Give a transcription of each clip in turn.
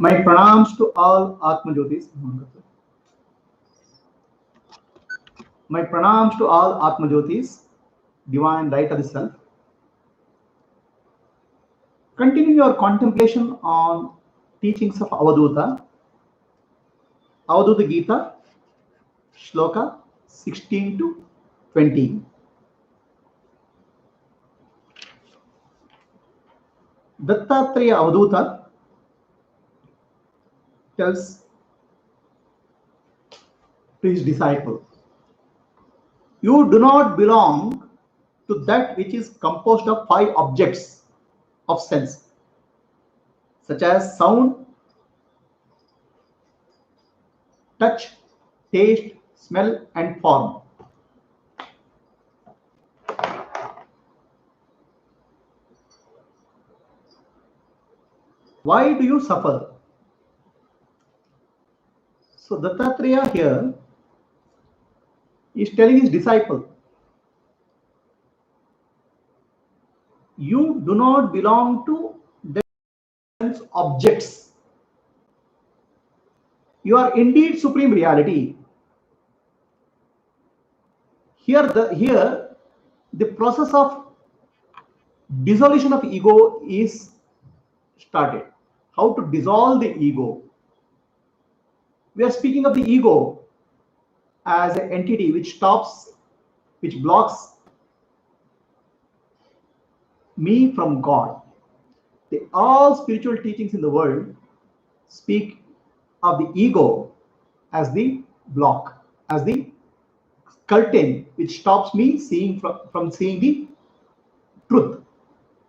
My pranams to all Atma Jyotis. My pranams to all Atma Jyotis, divine light of the self. Continue your contemplation on teachings of Avadhuta, Avadhuta Gita, Shloka 16 to 20. Dattatreya Avadhuta tells to his disciple, you do not belong to that which is composed of 5 objects of sense, such as sound, touch, taste, smell, and form. Why do you suffer? So Dattatreya here is telling his disciple, you do not belong to the sense objects. You are indeed supreme reality. Here the process of dissolution of ego is started. How to dissolve the ego? We are speaking of the ego as an entity which stops, which blocks me from God. All spiritual teachings in the world speak of the ego as the block, as the curtain which stops me seeing from seeing the truth,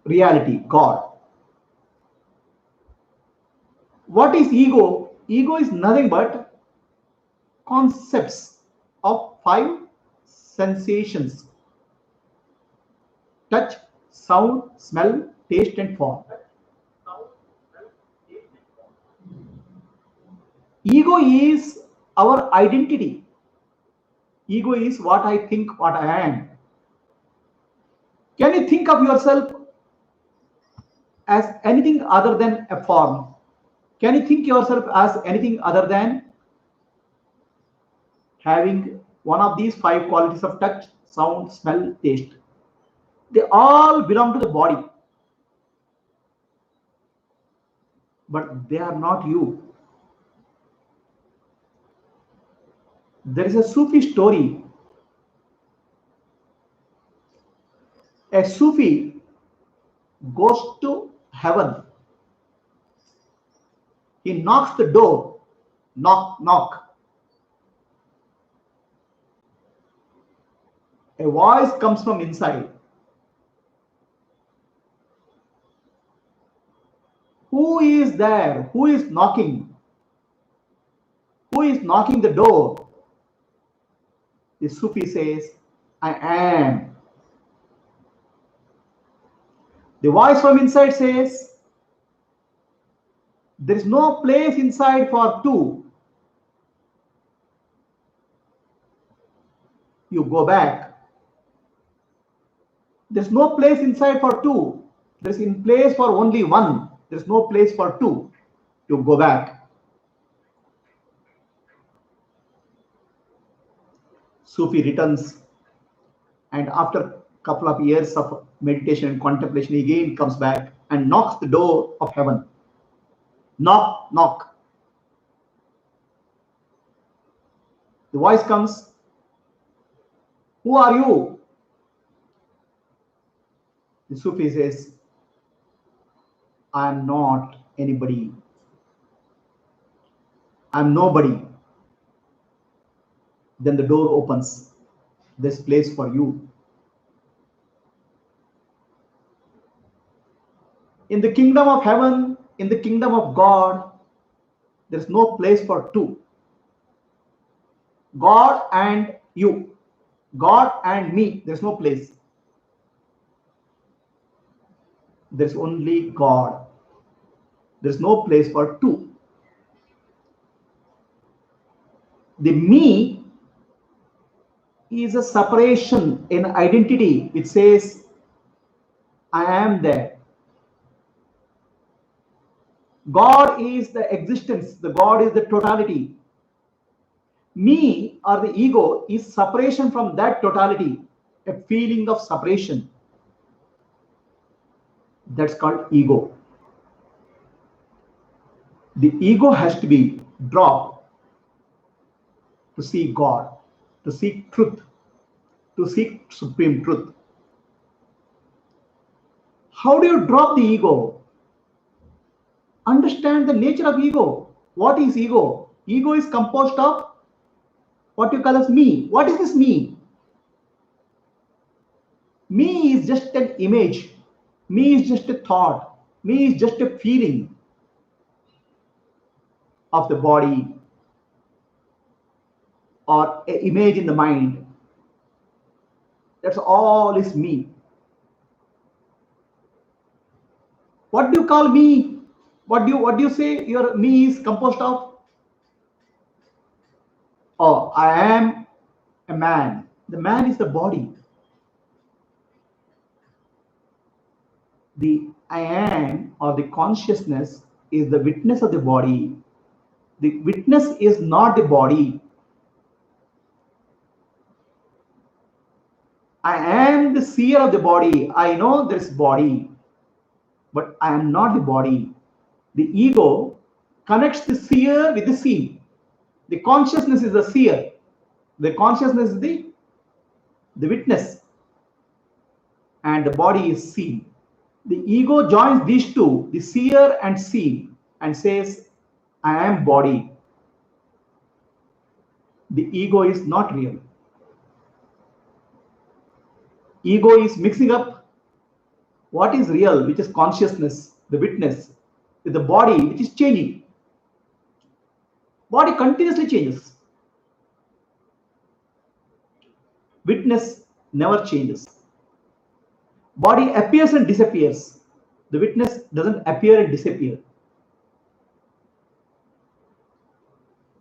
reality, God. What is ego? Ego is nothing but concepts of 5 sensations: touch, sound, smell, taste, and form. Ego is our identity. Ego is what I think, what I am. Can you think of yourself as anything other than a form? Can you think yourself as anything other than having one of these 5 qualities of touch, sound, smell, taste? They all belong to the body, but they are not you. There is a Sufi story. A Sufi goes to heaven. He knocks the door. Knock, knock. A voice comes from inside. Who is there? Who is knocking? Who is knocking the door? The Sufi says, I am. The voice from inside says, there is no place inside for 2. You go back. There's no place inside for 2. There's in place for only 1. There's no place for 2. You go back. Sufi returns, and after a couple of years of meditation and contemplation, he again comes back and knocks the door of heaven. Knock, knock. The voice comes. Who are you? The Sufi says, I am not anybody. I am nobody. Then the door opens. There's place for you. In the kingdom of heaven, in the kingdom of God, there's no place for 2. God and you. God and me. There's no place. There's only God. There's no place for 2. The me is a separation in identity which says, I am there. God is the existence. The God is the totality. Me or the ego is separation from that totality, a feeling of separation. That's called ego. The ego has to be dropped to seek God, to seek truth, to seek supreme truth. How do you drop the ego? Understand the nature of ego. What is ego? Ego is composed of what you call as me. What is this me? Me is just an image. Me is just a thought. Me is just a feeling of the body or an image in the mind. That's all is me. What do you call me? What do you say your me is composed of? Oh, I am a man. The man is the body. The I am or the consciousness is the witness of the body. The witness is not the body. I am the seer of the body. I know there is body, but I am not the body. The ego connects the seer with the seen. The consciousness is the seer. The consciousness is the witness. And the body is seen. The ego joins these two, the seer and seen, and says, I am body. The ego is not real. Ego is mixing up what is real, which is consciousness, the witness, with the body, which is changing. Body continuously changes. Witness never changes. Body appears and disappears. The witness doesn't appear and disappear.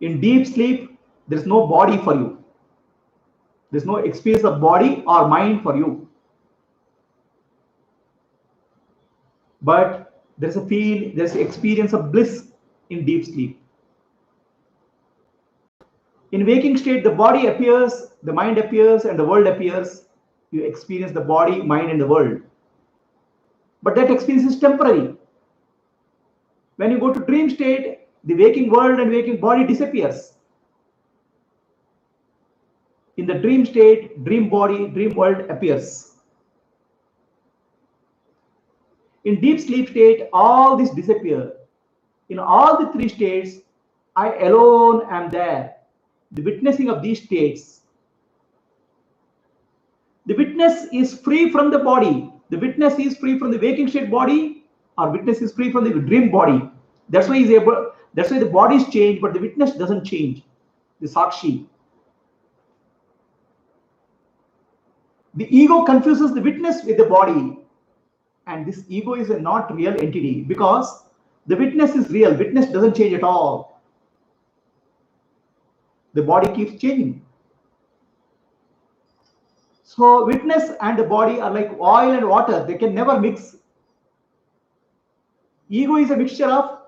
In deep sleep, there is no body for you. There is no experience of body or mind for you. But there is an experience of bliss in deep sleep. In waking state, the body appears, the mind appears, and the world appears. You experience the body, mind, and the world. But that experience is temporary. When you go to dream state, the waking world and waking body disappears. In the dream state, dream body, dream world appears. In deep sleep state, all this disappear. In all the three states, I alone am there. The witnessing of these states. The witness is free from the body. The witness is free from the waking state body, or witness is free from the dream body. That's why that's why the bodies change, but the witness doesn't change. The Sakshi. The ego confuses the witness with the body. And this ego is a not real entity because the witness is real. Witness doesn't change at all. The body keeps changing. So witness and the body are like oil and water. They can never mix. Ego is a mixture of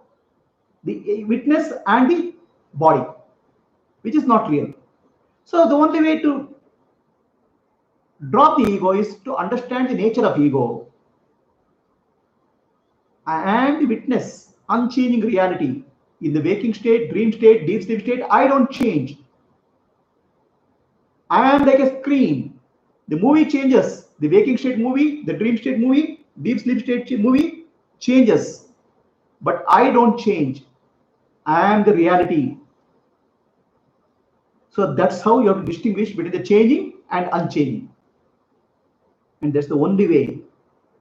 the witness and the body, which is not real. So the only way to drop the ego is to understand the nature of ego. I am the witness, unchanging reality. In the waking state, dream state, deep sleep state, I don't change. I am like a screen. The movie changes. The waking state movie, the dream state movie, deep sleep state movie changes. But I don't change. I am the reality. So that's how you have to distinguish between the changing and unchanging. And that's the only way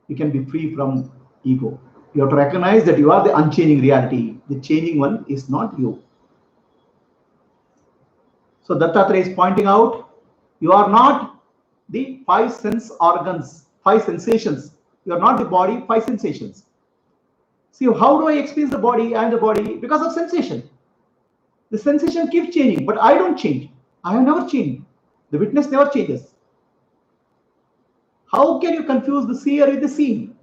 you can be free from ego. You have to recognize that you are the unchanging reality. The changing one is not you. So Dattatreya is pointing out, you are not the five sense organs, five sensations. You are not the body, five sensations. See, how do I experience the body? I am the body because of sensation. The sensation keeps changing, but I don't change. I have never changed. The witness never changes. How can you confuse the seer with the seen?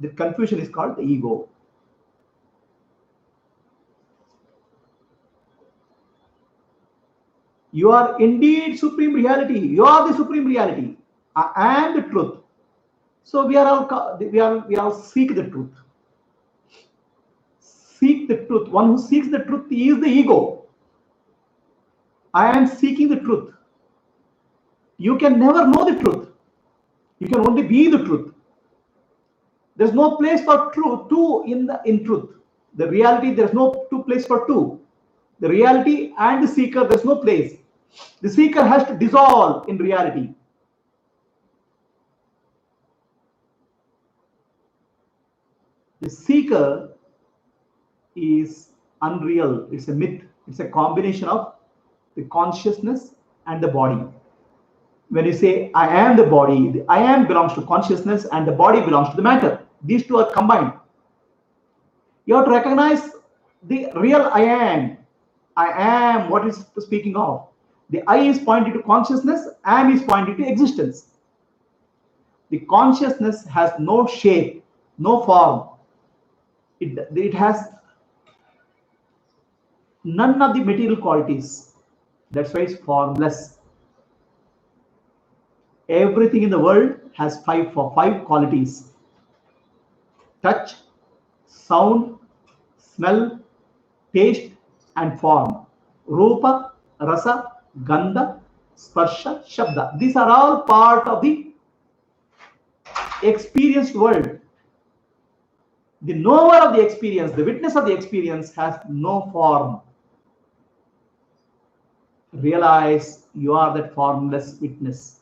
The confusion is called the ego. You are indeed supreme reality. You are the supreme reality. I am the truth. So we are all seek the truth. Seek the truth. One who seeks the truth is the ego. I am seeking the truth. You can never know the truth. You can only be the truth. There's no place for two in truth. The reality, there's no two place for two. The reality and the seeker, there's no place. The seeker has to dissolve in reality. The seeker is unreal. It's a myth. It's a combination of the consciousness and the body. When you say I am the body, the I am belongs to consciousness and the body belongs to the matter. These two are combined. You have to recognize the real I am. I am what is speaking of. The I is pointing to consciousness, am is pointing to existence. The consciousness has no shape, no form. It has none of the material qualities. That's why it's formless. Everything in the world has five qualities: touch, sound, smell, taste, and form. Rupa, rasa, gandha, sparsha, shabda. These are all part of the experienced world. The knower of the experience, the witness of the experience has no form. Realize you are that formless witness.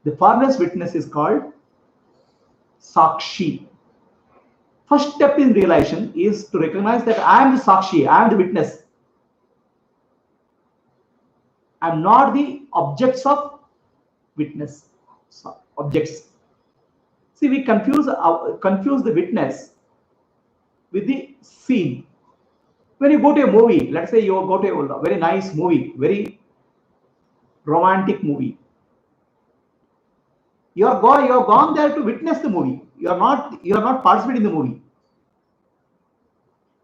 The formless witness is called Sakshi. First step in realization is to recognize that I am the Sakshi, I am the witness. I am not the objects of witness. Objects. See, we confuse the witness with the scene. When you go to a movie, let's say you go to a very nice movie, very romantic movie. You have gone there to witness the movie. You are not participating in the movie.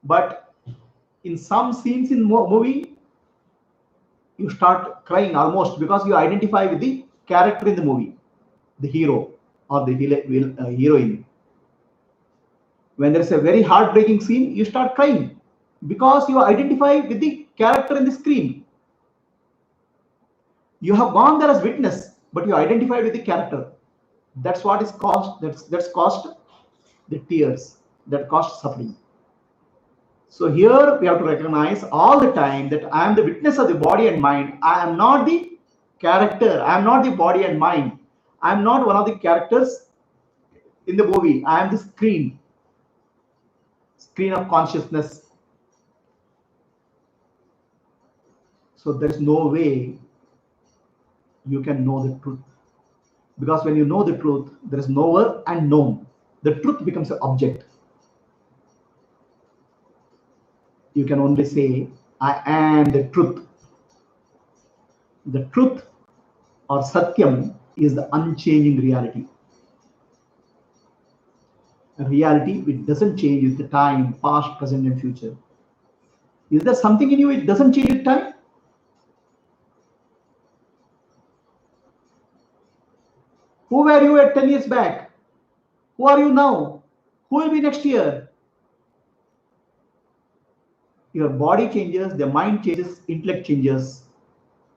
But in some scenes in movie, you start crying almost because you identify with the character in the movie, the hero or the heroine. When there is a very heartbreaking scene, you start crying because you identify with the character in the screen. You have gone there as witness, but you identify with the character. That's what is caused. That's caused the tears. That caused suffering. So here we have to recognize all the time that I am the witness of the body and mind. I am not the character. I am not the body and mind. I am not one of the characters in the movie. I am the screen of consciousness. So there is no way you can know the truth. Because when you know the truth, there is knower and known. The truth becomes an object. You can only say, I am the truth. The truth or Satyam is the unchanging reality. A reality which doesn't change with the time, past, present, and future. Is there something in you which doesn't change with time? Who were you at 10 years back? Who are you now? Who will be next year? Your body changes, the mind changes, intellect changes,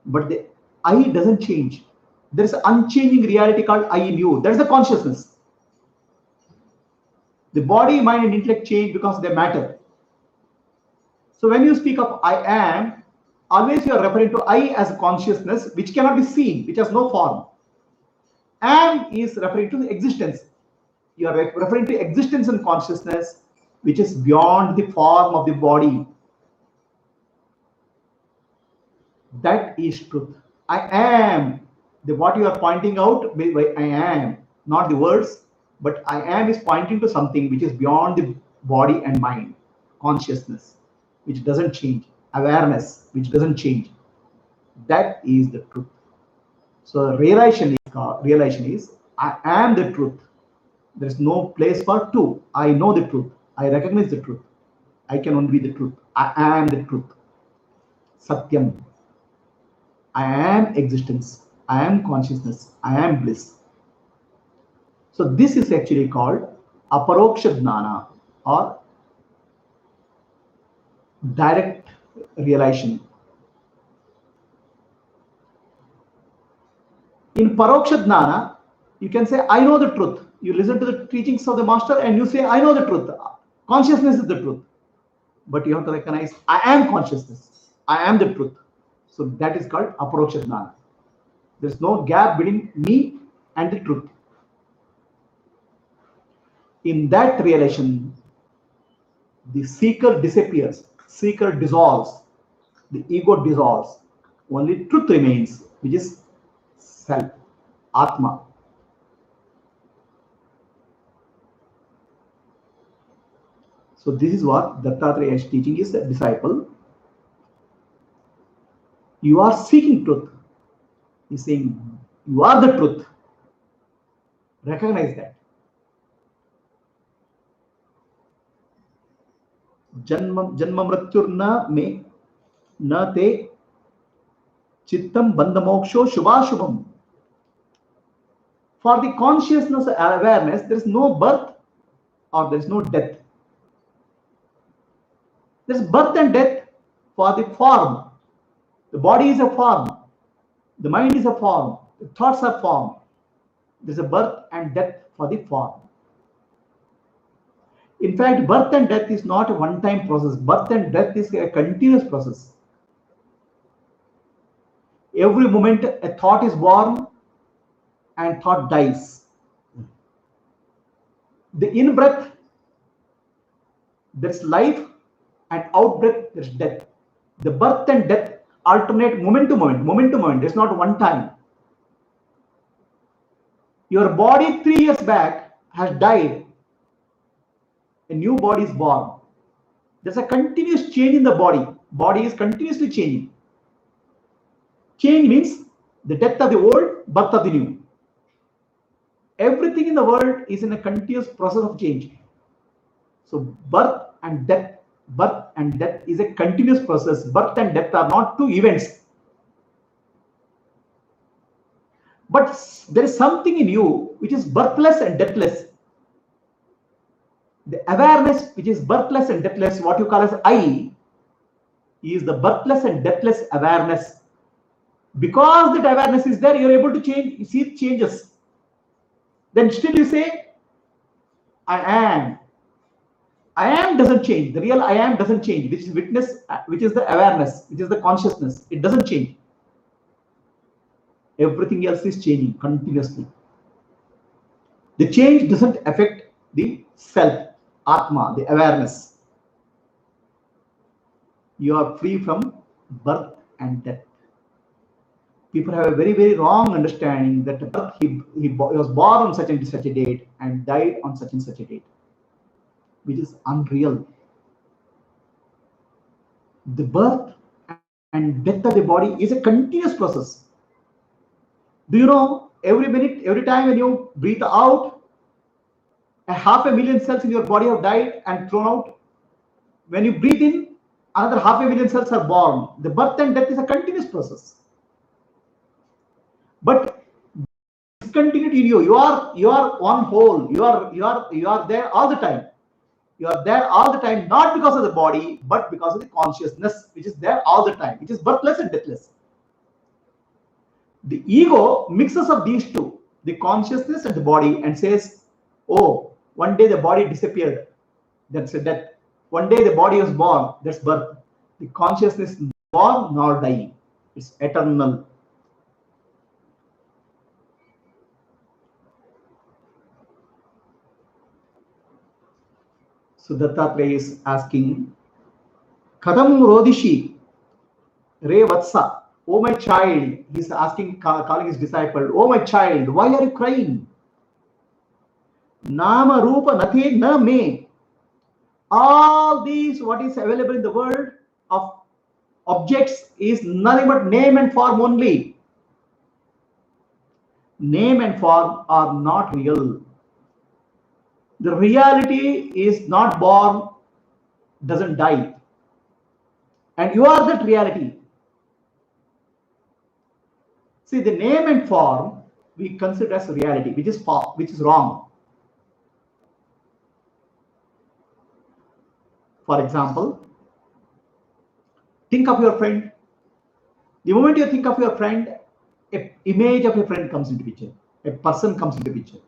but the I doesn't change. There is an unchanging reality called I in you. That is the consciousness. The body, mind, and intellect change because they matter. So when you speak of I am, always you are referring to I as a consciousness which cannot be seen, which has no form. Am is referring to the existence. You are referring to existence and consciousness which is beyond the form of the body. That is truth. I am. What you are pointing out by I am, not the words, but I am is pointing to something which is beyond the body and mind, consciousness, which doesn't change, awareness, which doesn't change. That is the truth. So realization is I am the truth. There is no place for two. I know the truth. I recognize the truth. I can only be the truth. I am the truth. Satyam. I am existence, I am consciousness, I am bliss. So this is actually called aparoksha jnana, or direct realization. In paroksha jnana, you can say, I know the truth. You listen to the teachings of the master and you say, I know the truth. Consciousness is the truth. But you have to recognize, I am consciousness. I am the truth. So that is called aparoksha jnana. There's no gap between me and the truth. In that realization, the seeker disappears, seeker dissolves, the ego dissolves. Only truth remains, which is self, Atma. So this is what Dattatreya is teaching his disciple. You are seeking truth. He's saying, you are the truth. Recognize that. Janma mrityurna me na te chittam bandha moksho shubhashubham. For the consciousness awareness, there is no birth or there is no death. There is birth and death for the form. The body is a form. The mind is a form. The thoughts are form. There is a birth and death for the form. In fact, birth and death is not a one-time process. Birth and death is a continuous process. Every moment a thought is born and thought dies. The in-breath, there's life, and out-breath, there's death. The birth and death alternate moment to moment, moment to moment. It's not one time. Your body 3 years back has died. A new body is born. There's a continuous change in the body. Body is continuously changing. Change means the death of the old, birth of the new. Everything in the world is in a continuous process of change. So birth and death is a continuous process. Birth and death are not two events. But there is something in you which is birthless and deathless. The awareness which is birthless and deathless, what you call as I, is the birthless and deathless awareness. Because that awareness is there, you're able to change, you see it changes. Then still you say, I am. I am doesn't change. The real I am doesn't change, which is witness, which is the awareness, which is the consciousness. It doesn't change. Everything else is changing continuously. The change doesn't affect the self, Atma, the awareness. You are free from birth and death. People have a very, very wrong understanding that birth, he was born on such and such a date and died on such and such a date, which is unreal. The birth and death of the body is a continuous process. Do you know, every minute, every time when you breathe out, 500,000 cells in your body have died and thrown out. When you breathe in, another 500,000 cells are born. The birth and death is a continuous process. But discontinued in you, you are one whole. You are there all the time. You are there all the time, not because of the body, but because of the consciousness, which is there all the time, which is birthless and deathless. The ego mixes up these two, the consciousness and the body, and says, oh, one day the body disappeared, that's a death. One day the body was born, that's birth. The consciousness is born nor dying. It's eternal. So Dattatreya is asking, Kadam Rodishi Re Vatsa, oh my child. He's asking, calling his disciple, oh my child, why are you crying? Nama Rupa Nathe Na Me. All these, what is available in the world of objects, is nothing but name and form only. Name and form are not real. The reality is not born, doesn't die. And you are that reality. See, the name and form we consider as reality, which is wrong. For example, think of your friend. The moment you think of your friend, an image of a friend comes into picture. A person comes into picture.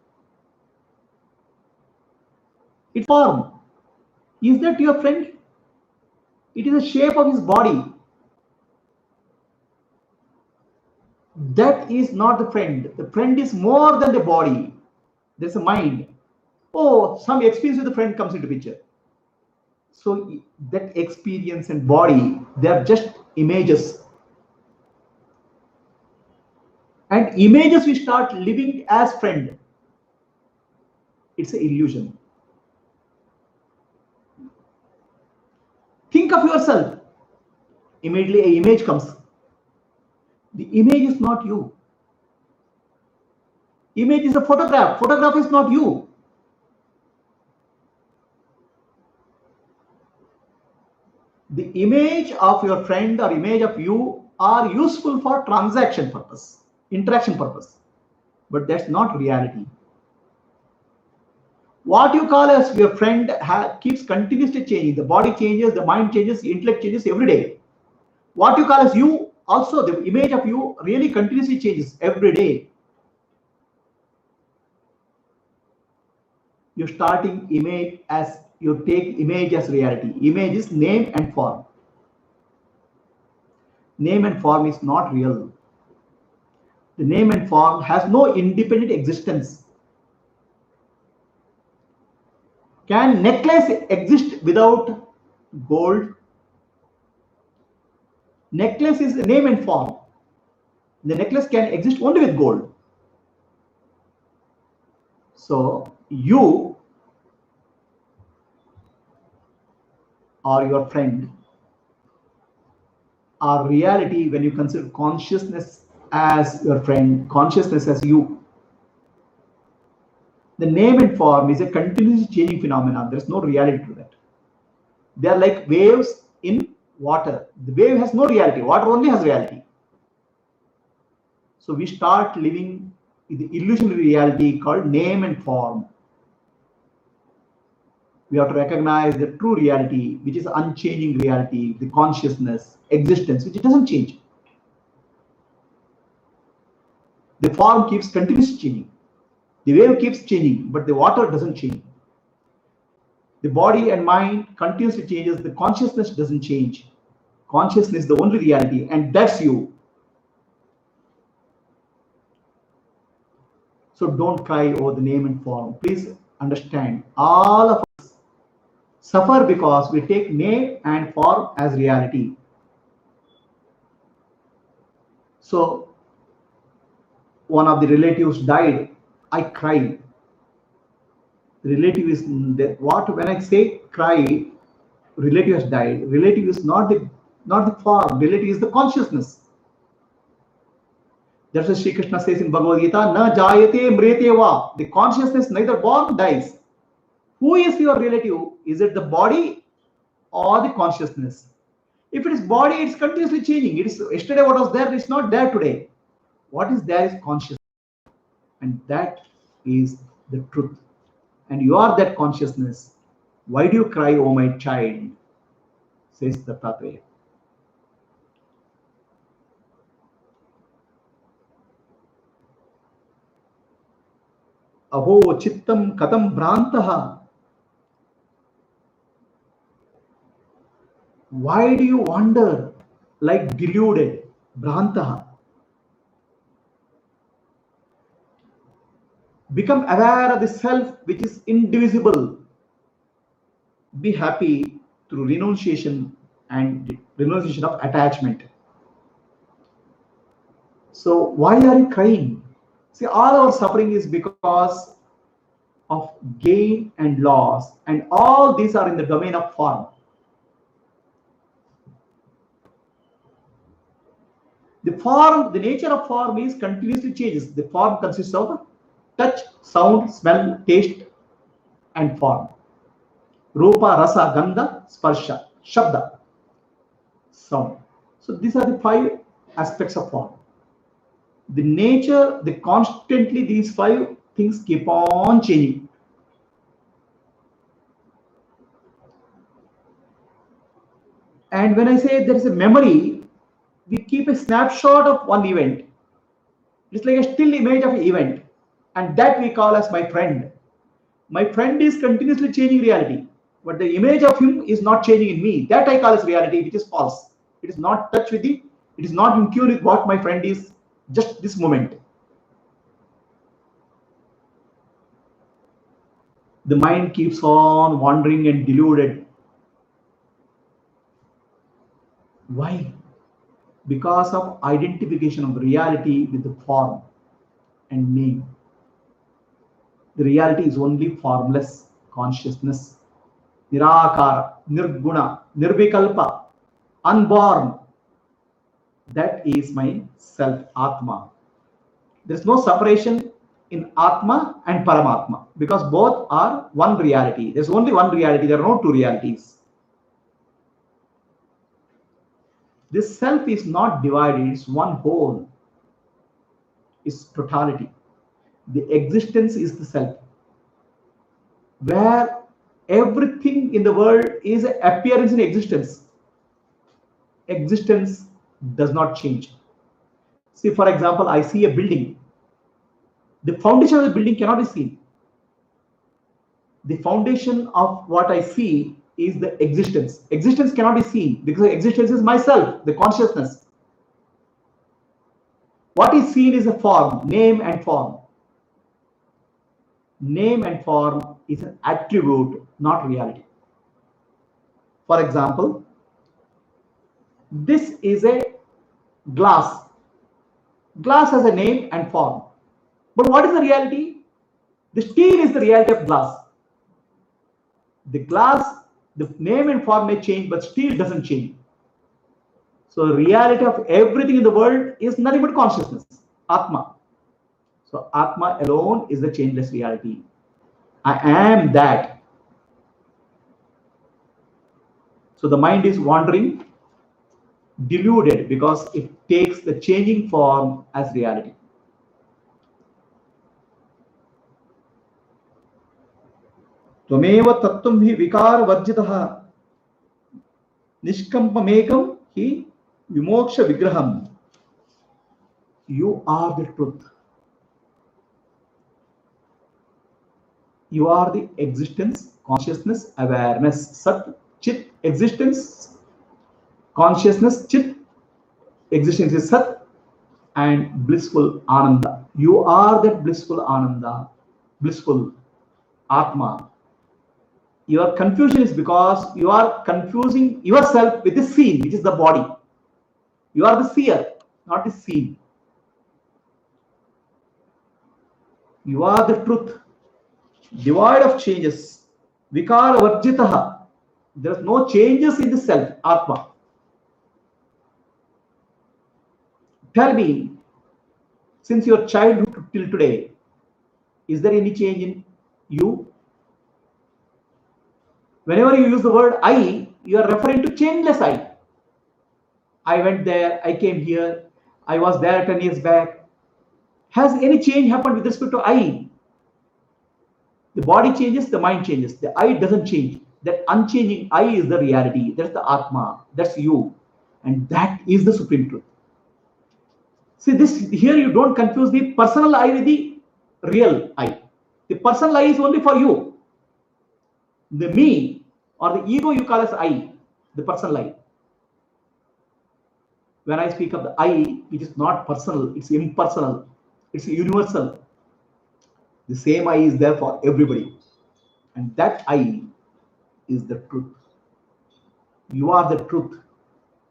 Its form. Is that your friend? It is the shape of his body. That is not the friend. The friend is more than the body. There's a mind. Oh, some experience with the friend comes into picture. So that experience and body, they are just images. And images we start living as friend. It's an illusion. Think of yourself. Immediately an image comes. The image is not you. Image is a photograph. Photograph is not you. The image of your friend or image of you are useful for transaction purpose, interaction purpose, but that's not reality. What you call as your friend keeps continuously changing. The body changes, the mind changes, the intellect changes every day. What you call as you, also the image of you really continuously changes every day. You're starting image as, you take image as reality. Image is name and form. Name and form is not real. The name and form has no independent existence. Can necklace exist without gold? Necklace is a name and form. The necklace can exist only with gold. So you or your friend are reality when you consider consciousness as your friend, consciousness as you. The name and form is a continuously changing phenomenon. There's no reality to that. They are like waves in water. The wave has no reality. Water only has reality. So we start living in the illusionary reality called name and form. We have to recognize the true reality, which is unchanging reality, the consciousness, existence, which it doesn't change. The form keeps continuously changing. The wave keeps changing, but the water doesn't change. The body and mind continuously changes. The consciousness doesn't change. Consciousness is the only reality, and that's you. So don't cry over the name and form. Please understand, all of us suffer because we take name and form as reality. So one of the relatives died. I cried. The relative is what? When I say cry, relative has died. Relative is not the form. Relative is the consciousness. That's what Sri Krishna says in Bhagavad Gita, na jayate mrete va. The consciousness neither born dies. Who is your relative? Is it the body or the consciousness? If it is body, it's continuously changing. It is yesterday what was there, it's not there today. What is there is consciousness. And that is the truth. And you are that consciousness. Why do you cry, oh my child? Says Dattatreya. Aho chittam katam bhrantaha. Why do you wander like deluded? Bhrantaha. Become aware of the self which is indivisible. Be happy through renunciation and renunciation of attachment. So why are you crying? See, all our suffering is because of gain and loss, and all these are in the domain of form. The form, the nature of form is continuously changes. The form consists of touch, sound, smell, taste, and form. Rupa, rasa, gandha, sparsha, shabda, sound. So these are the 5 aspects of form. The nature, constantly these five things keep on changing. And when I say there is a memory, we keep a snapshot of one event. It's like a still image of an event, and that we call as my friend. My friend is continuously changing reality, but the image of him is not changing in me. That I call as reality, which is false. It is not touch with the, it is not in tune with what my friend is just this moment. The mind keeps on wandering and deluded. Why? Because of identification of reality with the form and name. The reality is only formless consciousness. Nirakara, Nirguna, Nirvikalpa, unborn. That is my self, Atma. There is no separation in Atma and Paramatma because both are one reality. There is only one reality, there are no two realities. This self is not divided, it's one whole, it's totality. The existence is the self, where everything in the world is an appearance in existence. Existence does not change. See, for example, I see a building. The foundation of the building cannot be seen. The foundation of what I see is the existence. Existence cannot be seen because existence is myself, the consciousness. What is seen is a form, name and form. Name and form is an attribute, not reality. For example, this is a glass. Glass has a name and form. But what is the reality? The steel is the reality of glass. The glass, the name and form may change, but steel doesn't change. So the reality of everything in the world is nothing but consciousness, Atma. So Atma alone is the changeless reality. I am that. So the mind is wandering, deluded, because it takes the changing form as reality. त्वमेव तत्त्वं हि विकार वर्जितः निष्कम्पमेकं हि विमोक्ष विग्रहम्. You are the truth. You are the existence, consciousness, awareness. Sat, Chit, existence, consciousness, Chit, existence is Sat, and blissful Ananda. You are that blissful Ananda, blissful Atma. Your confusion is because you are confusing yourself with the seen, which is the body. You are the seer, not the seen. You are the truth, devoid of changes. Vikara varjitaha. There is no changes in the self, Atma. Tell me, since your childhood till today, is there any change in you? Whenever you use the word I, you are referring to changeless I. I went there, I came here, I was there 10 years back. Has any change happened with respect to I? The body changes, the mind changes. The I doesn't change. That unchanging I is the reality. That's the Atma. That's you. And that is the supreme truth. See, this here you don't confuse the personal I with the real I. The personal I is only for you. The me or the ego you call as I, the personal I. When I speak of the I, it is not personal, it's impersonal, it's universal. The same I is there for everybody. And that I is the truth. You are the truth.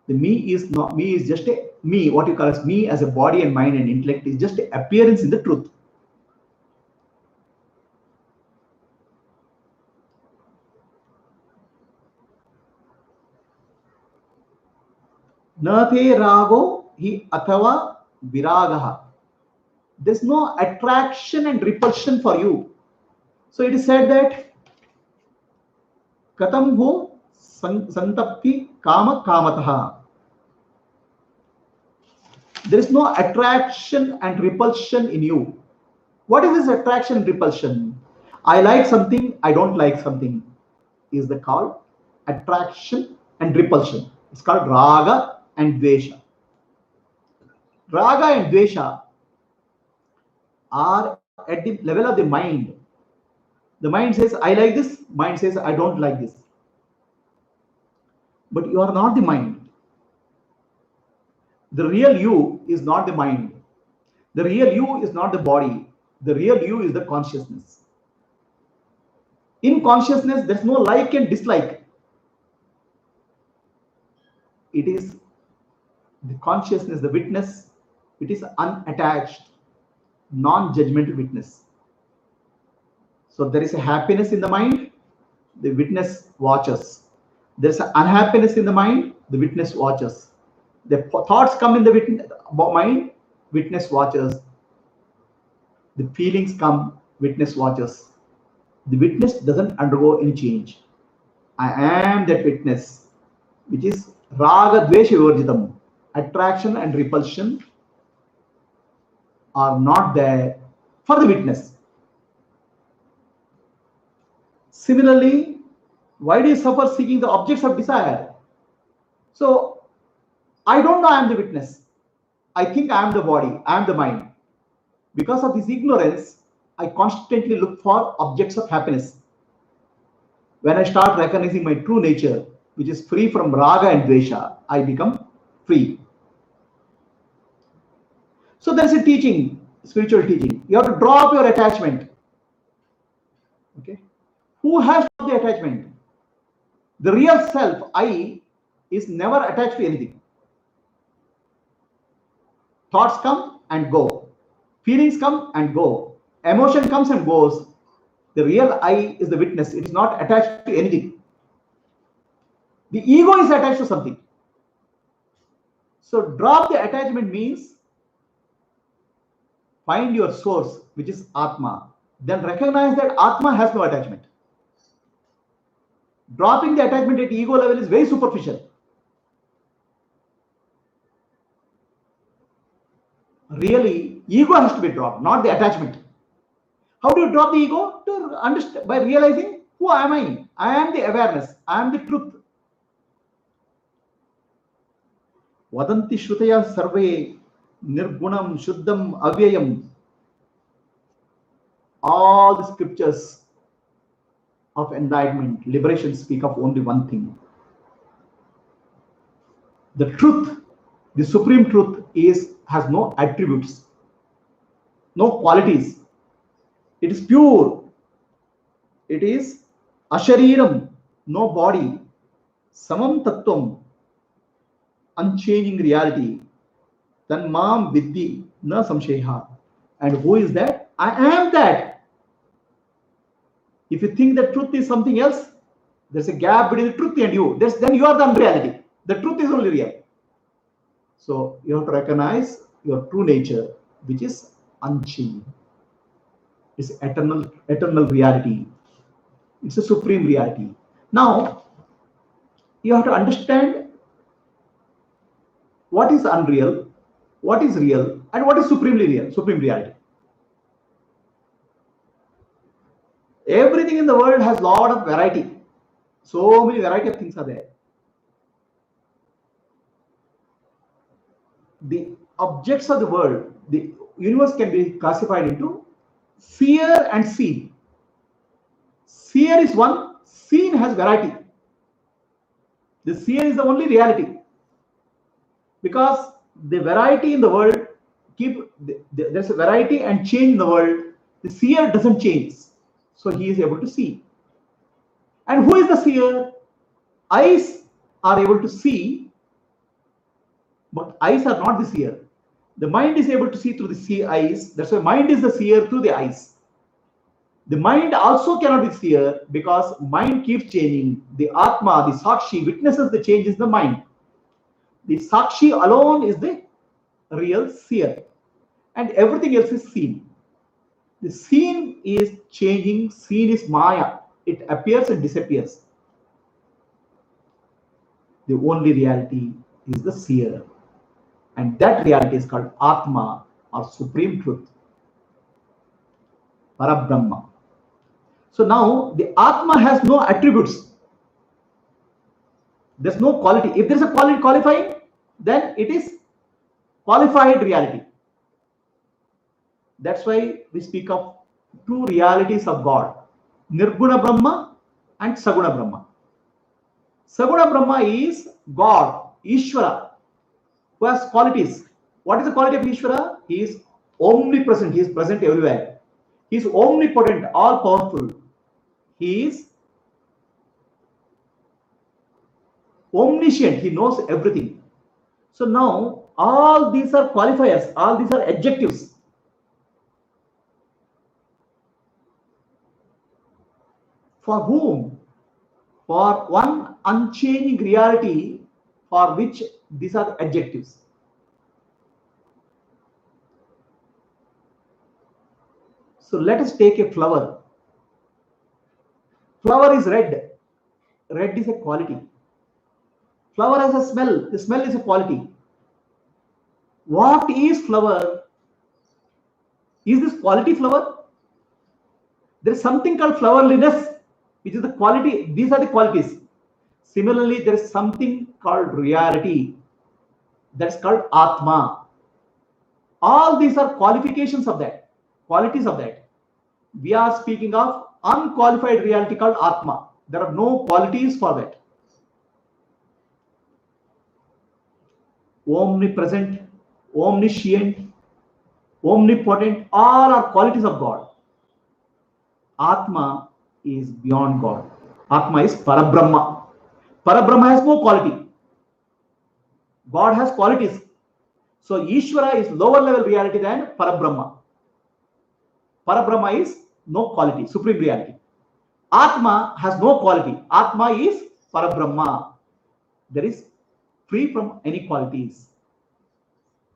The me is not me, is just a me, what you call as me as a body and mind and intellect is just an appearance in the truth. Nate rago hi athava viragaha. There's no attraction and repulsion for you. So it is said that katam ho santapti kama kamataha. There is no attraction and repulsion in you. What is this attraction and repulsion? I like something, I don't like something. Is the called attraction and repulsion. It's called raga and dvesha. Raga and dvesha are at the level of the mind. The mind says, I like this, mind says, I don't like this. But you are not the mind. The real you is not the mind. The real you is not the body. The real you is the consciousness. In consciousness, there's no like and dislike. It is the consciousness, the witness. It is unattached, non-judgmental witness. So there is a happiness in the mind, the witness watches. There's an unhappiness in the mind, the witness watches. The thoughts come in the mind, witness watches. The feelings come, witness watches. The witness doesn't undergo any change. I am that witness, which is raga dvesha vivarjitam. Attraction and repulsion are not there for the witness. Similarly, why do you suffer seeking the objects of desire? So, I don't know I am the witness. I think I am the body, I am the mind. Because of this ignorance, I constantly look for objects of happiness. When I start recognizing my true nature, which is free from raga and dvesha, I become free. So there is a teaching, spiritual teaching. You have to drop your attachment. Okay? Who has the attachment? The real self, I, is never attached to anything. Thoughts come and go. Feelings come and go. Emotion comes and goes. The real I is the witness. It is not attached to anything. The ego is attached to something. So drop the attachment means find your source, which is Atma. Then recognize that Atma has no attachment. Dropping the attachment at ego level is very superficial. Really, ego has to be dropped, not the attachment. How do you drop the ego? To understand by realizing who am I? I am the awareness. I am the truth. Vadanti Shrutaya Sarve Nirgunam Shuddham Avyayam. All the scriptures of enlightenment, liberation speak of only one thing. The truth, the supreme truth has no attributes, no qualities. It is pure. It is ashariram, no body. Samam tattvam, unchanging reality. Tan mam vidhi na samsheha. And who is that? I am that. If you think that truth is something else, there's a gap between the truth and you. Then you are the unreality. The truth is only real. So you have to recognize your true nature, which is unchanging. It's eternal reality. It's a supreme reality. Now, you have to understand what is unreal, what is real, and what is supremely real, supreme reality. Everything in the world has a lot of variety. So many variety of things are there. The objects of the world, the universe can be classified into seer and seen. Seer is one, seen has variety. The seer is the only reality. Because the variety in the world, there's a variety and change in the world. The seer doesn't change. So he is able to see. And who is the seer? Eyes are able to see, but eyes are not the seer. The mind is able to see through the eyes. That's why mind is the seer through the eyes. The mind also cannot be seer because mind keeps changing. The Atma, the Sakshi, witnesses the changes in the mind. The Sakshi alone is the real seer. And everything else is seen. The seen is changing. Seen is Maya. It appears and disappears. The only reality is the seer. And that reality is called Atma, or Supreme Truth, Parabrahma. So now the Atma has no attributes. There's no quality. If there's a quality qualifying, then it is qualified reality. That's why we speak of two realities of God, Nirguna Brahma and Saguna Brahma. Saguna Brahma is God, Ishvara, who has qualities. What is the quality of Ishvara? He is omnipresent. He is present everywhere. He is omnipotent, all powerful. He is omniscient. He knows everything. So now all these are qualifiers. All these are adjectives. For whom? For one unchanging reality for which these are the adjectives. So let us take a flower. Flower is red. Red is a quality. Flower has a smell. The smell is a quality. What is flower? Is this quality flower? There is something called flowerliness, which is the quality. These are the qualities. Similarly, there is something called reality. That's called Atma. All these are qualifications of that, qualities of that. We are speaking of unqualified reality called Atma. There are no qualities for that. Omnipresent, omniscient, omnipotent, all are qualities of God. Atma is beyond God. Atma is Parabrahma. Parabrahma has no quality. God has qualities. So Ishvara is lower level reality than Parabrahma. Parabrahma is no quality, supreme reality. Atma has no quality. Atma is Parabrahma. There is free from any qualities.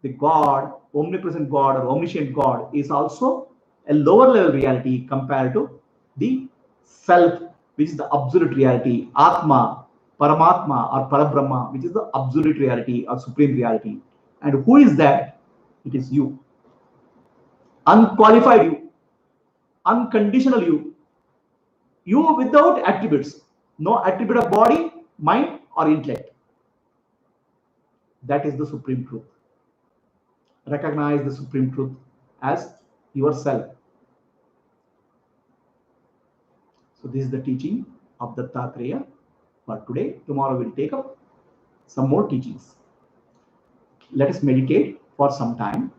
The God, omnipresent God or omniscient God, is also a lower level reality compared to the self, which is the absolute reality. Atma, Paramatma or Parabrahma, which is the absolute reality or supreme reality. And who is that? It is you. Unqualified you. Unconditional you. You without attributes. No attribute of body, mind or intellect. That is the supreme truth. Recognize the supreme truth as yourself. So this is the teaching of Dattatreya for today. Tomorrow we'll take up some more teachings. Let us meditate for some time.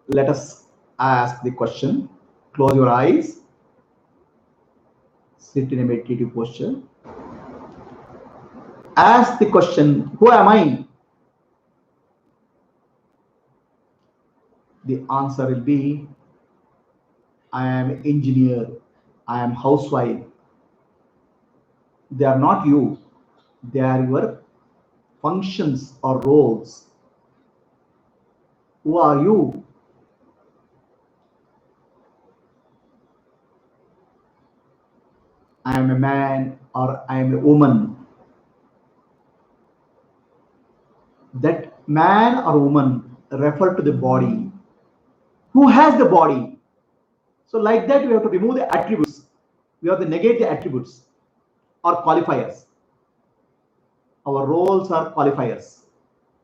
Let us ask the question. Close your eyes. Sit in a meditative posture. Ask the question, who am I? The answer will be, I am engineer, I am housewife. They are not you. They are your functions or roles. Who are you? I am a man or I am a woman. That man or woman refer to the body. Who has the body? So like that, we have to remove the attributes. We have to negate the attributes or qualifiers. Our roles are qualifiers.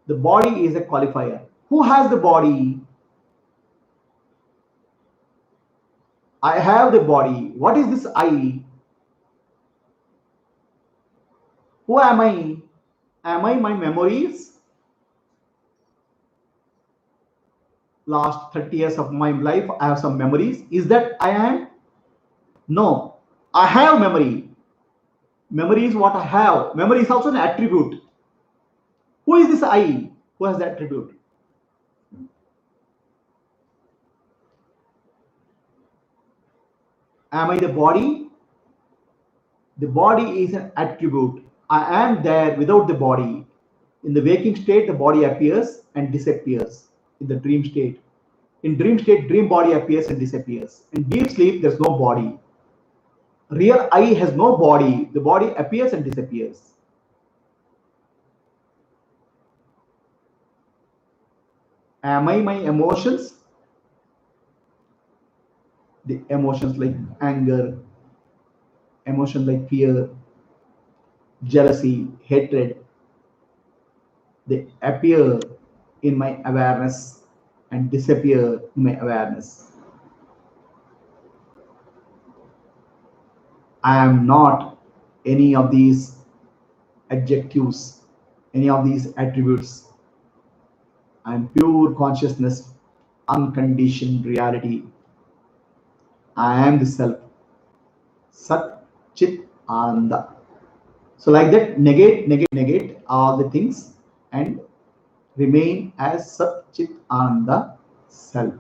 The body is a qualifier. Who has the body? I have the body. What is this I? Who am I? Am I my memories? Last 30 years of my life, I have some memories. Is that I am? No. I have memory. Memory is what I have. Memory is also an attribute. Who is this I? Who has that attribute? Am I the body? The body is an attribute. I am there without the body. In the waking state, the body appears and disappears in the dream state. In dream state, dream body appears and disappears. In deep sleep, there's no body. Real I has no body. The body appears and disappears. Am I my emotions? The emotions like anger, emotions like fear, jealousy, hatred, they appear in my awareness and disappear in my awareness. I am not any of these adjectives, any of these attributes. I am pure consciousness, unconditioned reality. I am the self, Sat Chit Ananda. So like that, negate all the things and remain as Sat Chit Ananda self.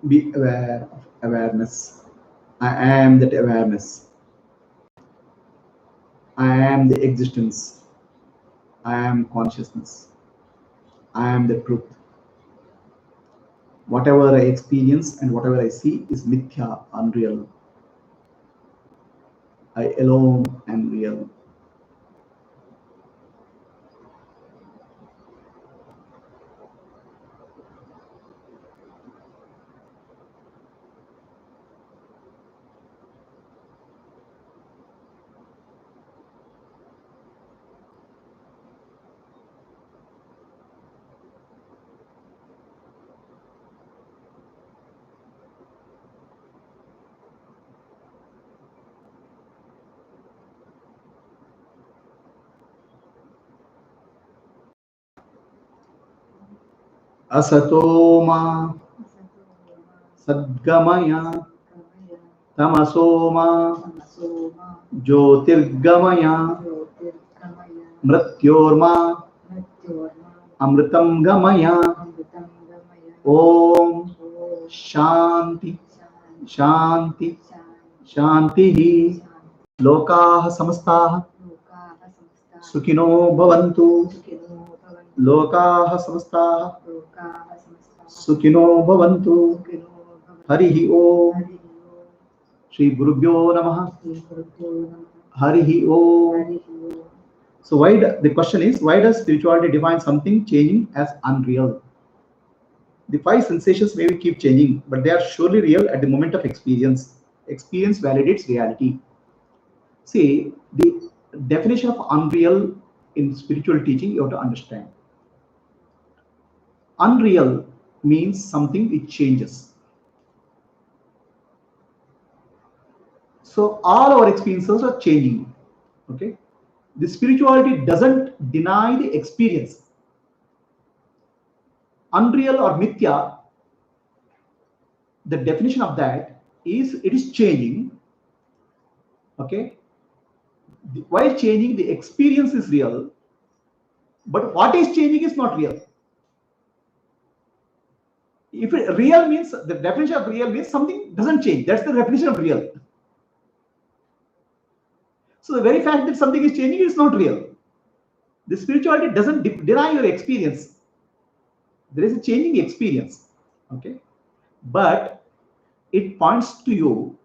Be aware of awareness. I am that awareness. I am the existence. I am consciousness. I am the truth. Whatever I experience and whatever I see is mithya, unreal. I alone am real. Asatoma Sadgamaya Tamasoma Jyotirgamaya Mrityorma Amritam Gamaya. Om Shanti Shanti Shanti. Lokaha Samastaha Sukhino Bhavantu. Lokaha Samastaha Sukhino Bhavantu. Harihi Om. Shri Gurubhyo Namaha. Harihi Om. So the question is, why does spirituality define something changing as unreal? The five sensations maybe keep changing, but they are surely real at the moment of experience. Experience validates reality. See, the definition of unreal in spiritual teaching you have to understand. Unreal means something which changes. So all our experiences are changing. Okay, the spirituality doesn't deny the experience. Unreal or mithya, the definition of that is it is changing. Okay, while changing, the experience is real, but what is changing is not real. If real means, the definition of real means something doesn't change. That's the definition of real. So the very fact that something is changing is not real. The spirituality doesn't deny your experience. There is a changing experience. Okay, but it points to you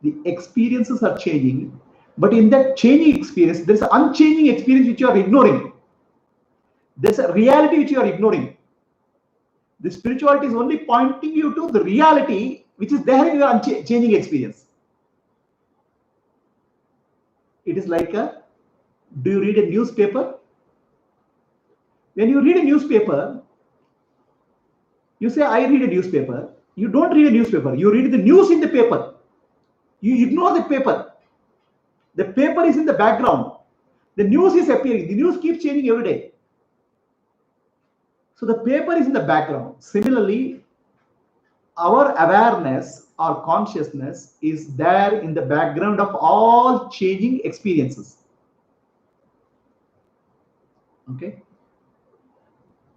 the experiences are changing, but in that changing experience, there's an unchanging experience which you are ignoring. There's a reality which you are ignoring. The spirituality is only pointing you to the reality which is there in your unchanging experience. It is like do you read a newspaper? When you read a newspaper, you say, I read a newspaper. You don't read a newspaper. You read the news in the paper. You ignore the paper. The paper is in the background. The news is appearing. The news keeps changing every day. So the paper is in the background. Similarly, our awareness or consciousness is there in the background of all changing experiences. Okay.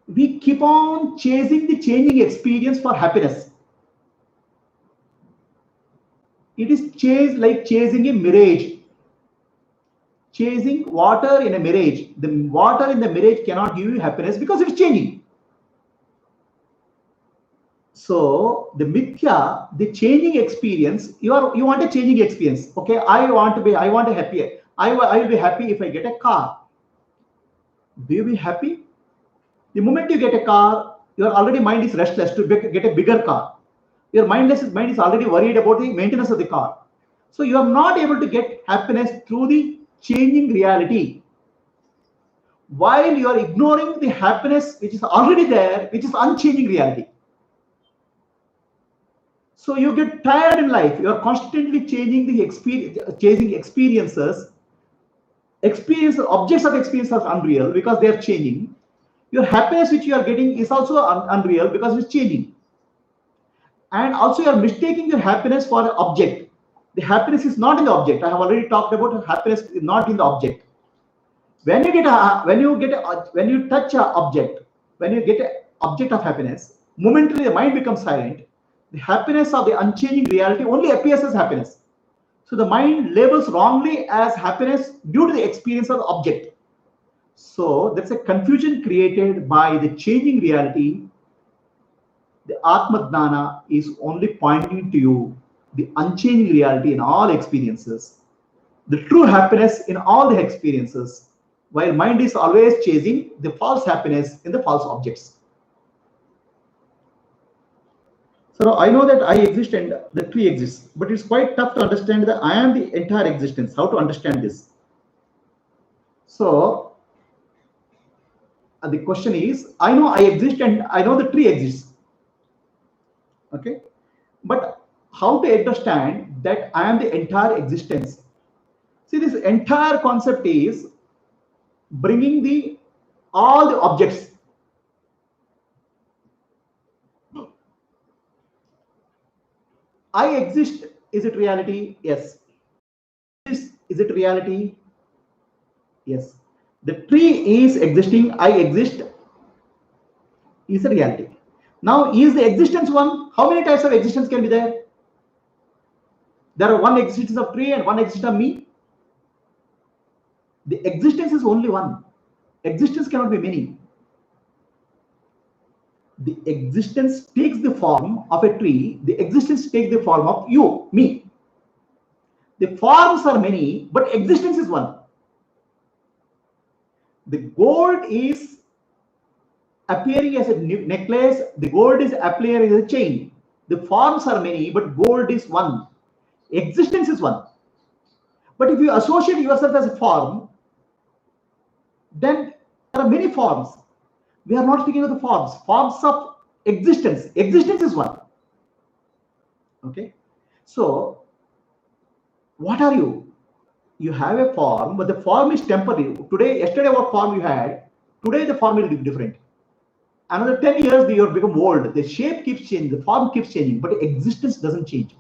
We keep on chasing the changing experience for happiness. It is like chasing a mirage. Chasing water in a mirage. The water in the mirage cannot give you happiness because it's changing. So the mithya, the changing experience, you want a changing experience. Okay, I want a happier. I will be happy if I get a car. Will you be happy? The moment you get a car, your already mind is restless to get a bigger car. Your mind is already worried about the maintenance of the car. So you are not able to get happiness through the changing reality. While you are ignoring the happiness which is already there, which is unchanging reality. So you get tired in life. You are constantly changing the experience, chasing experiences. Objects of experience are unreal because they are changing. Your happiness which you are getting is also unreal because it's changing. And also you are mistaking your happiness for an object. The happiness is not in the object. I have already talked about happiness is not in the object. When you touch an object, when you get an object of happiness, momentarily the mind becomes silent. The happiness of the unchanging reality only appears as happiness. So the mind labels wrongly as happiness due to the experience of the object. So that's a confusion created by the changing reality. The Atma Dhyana is only pointing to you the unchanging reality in all experiences, the true happiness in all the experiences, while mind is always chasing the false happiness in the false objects. So I know that I exist and the tree exists, but it's quite tough to understand that I am the entire existence. How to understand this? So the question is, I know I exist and I know the tree exists. Okay, but how to understand that I am the entire existence? See, this entire concept is bringing all the objects. I exist. Is it reality? Yes. Is it reality? Yes. The tree is existing. I exist. Is a reality. Now, is the existence one? How many types of existence can be there? There are one existence of tree and one existence of me. The existence is only one. Existence cannot be many. The existence takes the form of a tree. The existence takes the form of you, me. The forms are many, but existence is one. The gold is appearing as a necklace. The gold is appearing as a chain. The forms are many, but gold is one. Existence is one. But if you associate yourself as a form, then there are many forms. We are not speaking of the forms. Forms of existence. Existence is one. Okay. So, what are you? You have a form, but the form is temporary. Today, yesterday, what form you had, today the form will be different. Another 10 years, you become old. The shape keeps changing, the form keeps changing, but existence doesn't change.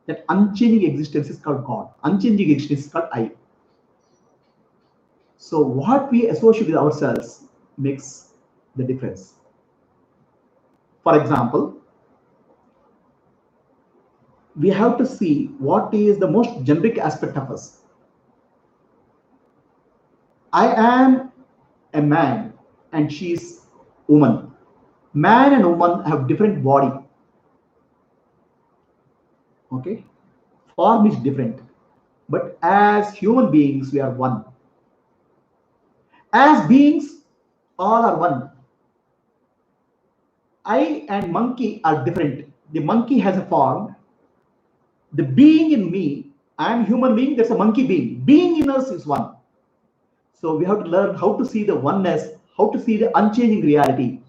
That unchanging existence is called God. Unchanging existence is called I. So what we associate with ourselves makes the difference. For example, we have to see what is the most generic aspect of us. I am a man and she is woman. Man and woman have different body. Okay, form is different, but as human beings we are one. As beings, all are one. I and monkey are different. The monkey has a form. The being in me, I am human being, there's a monkey being. Being in us is one. So we have to learn how to see the oneness, how to see the unchanging reality.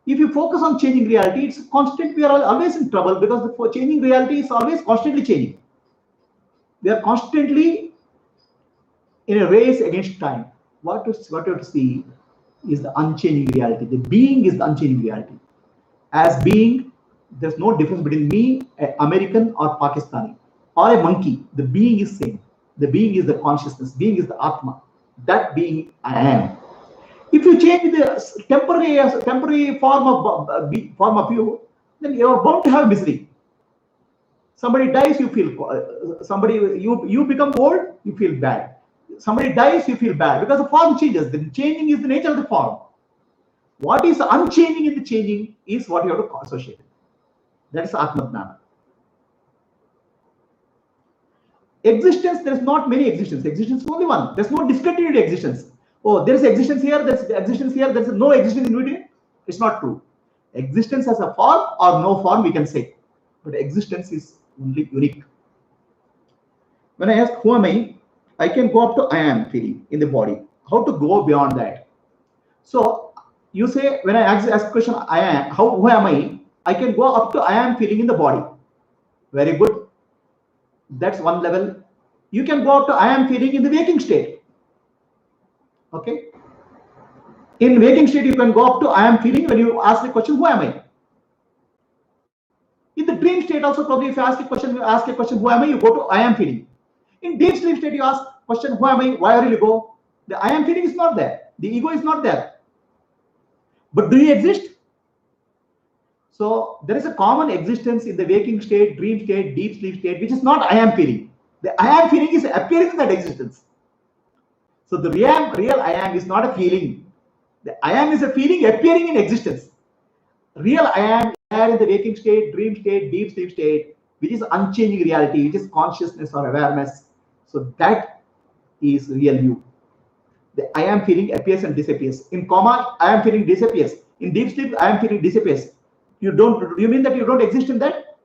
If you focus on changing reality, it's constant. We are always in trouble because the changing reality is always constantly changing. We are constantly in a race against time. What you have to see is the unchanging reality. The being is the unchanging reality. As being, there's no difference between me, an American or Pakistani, or a monkey. The being is same. The being is the consciousness. Being is the Atma. That being I am. If you change the temporary form of you, then you are bound to have misery. Somebody dies, you feel you become old, you feel bad. Somebody dies, you feel bad because the form changes. The changing is the nature of the form. What is unchanging in the changing is what you have to associate. That is Atma Jnana. Existence, there is not many existence. Existence is only one. There's no discontinued existence. Oh, there is existence here, there's existence here, there's no existence in between. It's not true. Existence has a form or no form, we can say. But existence is only unique. When I ask who am I can go up to I am feeling in the body. How to go beyond that? So you say, when I ask question, I am, who am I can go up to I am feeling in the body. Very good. That's one level. You can go up to I am feeling in the waking state. Okay. In waking state, you can go up to I am feeling when you ask the question, who am I? In the dream state also, probably if you ask a question, who am I, you go to I am feeling. In deep sleep state, you ask question, who am I, why will you go? The I am feeling is not there. The ego is not there. But do you exist? So there is a common existence in the waking state, dream state, deep sleep state, which is not I am feeling. The I am feeling is appearing in that existence. So the real I am is not a feeling. The I am is a feeling appearing in existence. Real I am is there in the waking state, dream state, deep sleep state, which is unchanging reality, which is consciousness or awareness. So that is real you. The I am feeling appears and disappears. In coma, I am feeling disappears. In deep sleep, I am feeling disappears. You mean that you don't exist in that?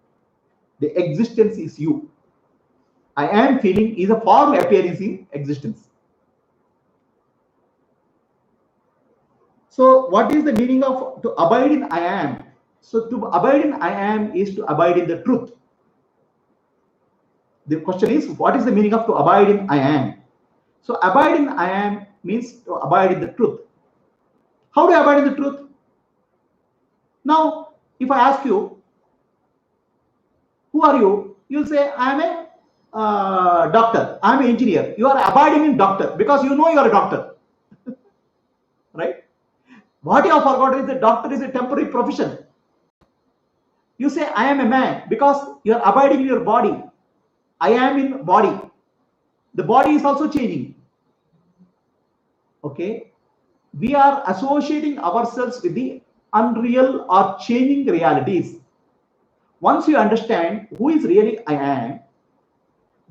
The existence is you. I am feeling is a form appearance in existence. So what is the meaning of to abide in I am? So to abide in I am is to abide in the truth. The question is, what is the meaning of to abide in I am? So abide in I am means to abide in the truth. How do I abide in the truth? Now, if I ask you, who are you? You'll say, I am a doctor. I am an engineer. You are abiding in doctor because you know you are a doctor. Right? What you have forgotten is that doctor is a temporary profession. You say, I am a man because you are abiding in your body. I am in body. The body is also changing. Okay? We are associating ourselves with the unreal or changing realities. Once you understand who is really I am,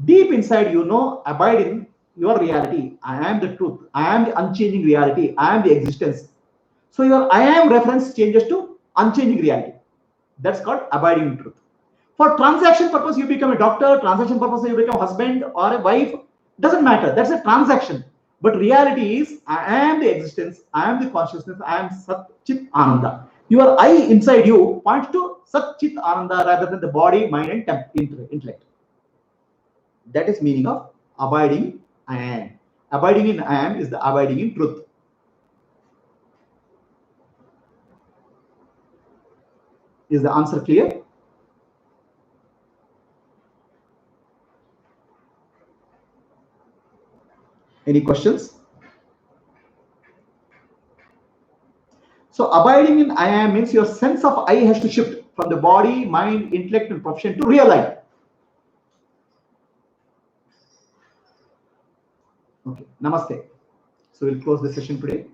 deep inside you know, abide in your reality. I am the truth. I am the unchanging reality. I am the existence. So your I am reference changes to unchanging reality. That's called abiding in truth. For transaction purpose, you become a doctor. Transaction purpose, you become a husband or a wife. Doesn't matter. That's a transaction. But reality is, I am the existence, I am the consciousness, I am Sat Chit Ananda. Your I inside you points to Sat Chit Ananda rather than the body, mind, and intellect. That is meaning of abiding I am. Abiding in I am is the abiding in truth. Is the answer clear? Any questions? So abiding in I am means your sense of I has to shift from the body, mind, intellect, and profession to real life. Okay, namaste. So we'll close the session today.